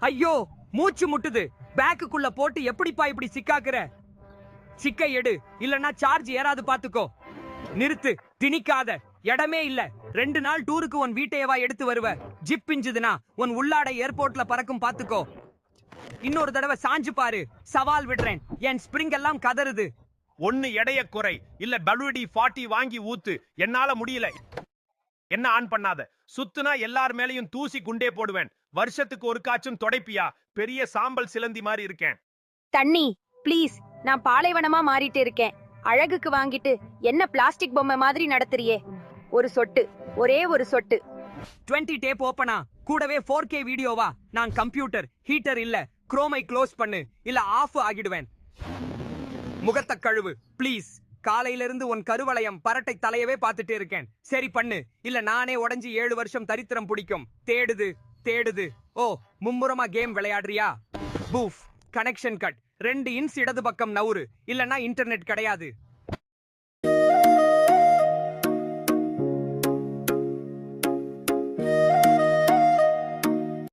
ஐயோ மூச்சு முட்டுது. பேக்குக்குள்ள போட்டு எப்படிப்பா இப்படி சிக்காக்குற? சிக்கை எடு, இல்லன்னா சார்ஜ் ஏறாது பாத்துக்கோ. நிறுத்து, திணிக்காத. இடமே இல்ல. 2 நாள் டூருக்கு உன் வீட்டையவா எடுத்து வருவ? ஜிப் பிஞ்சுதுனா உன் உள்ளாடை ஏர்போர்ட்ல பறக்கும் பாத்துக்கோ. இன்னொரு தடவை சாஞ்சு பாரு, சவால் விடுறேன். என் ஸ்பிரிங் எல்லாம் கதறுது. ஒன்னு எடைய குறை, இல்ல WD 40 வாங்கி ஊத்து. என்னால முடியல. என்ன ஆன் பண்ணாத. சுத்துனா எல்லார் மேலையும் தூசி குண்டே போடுவேன். வருஷத்துக்கு ஒரு காச்சும் தொடைப்பியா? பெரிய சாம்பல் சிலந்தி மாதிரி இருக்கேன். தண்ணி ப்ளீஸ். நான் பாலைவனமா மாறிட்டு இருக்கேன். அழகுக்கு வாங்கிட்டு என்ன பிளாஸ்டிக் பொம்மை மாதிரி நடத்துறியே? ஒரு சொட்டு, ஒரே ஒரு சொட்டு. 20 டேப் ஓபனா, கூடவே 4K வீடியோவா? நான் கம்ப்யூட்டர் ஹீட்டர் இல்ல. குரோமை க்ளோஸ் பண்ணு, இல்ல ஆஃப் ஆகிடுவேன். முகத்த கழுவு ப்ளீஸ். காலையிலிருந்து உன் கருவளையம் பரட்டை தலையவே பார்த்துட்டு இருக்கேன். சரி பண்ணு, இல்ல நானே உடைஞ்சு 7 வருஷம் தரித்திரம் பிடிக்கும். தேடுது தேடுது. ஓ, மும்முரமா கேம் விளையாடுறியா? பூஃப், கனெக்ஷன் கட். 2 இன்ச் இடது பக்கம் நவுறு, இல்லன்னா இன்டர்நெட் கிடையாது.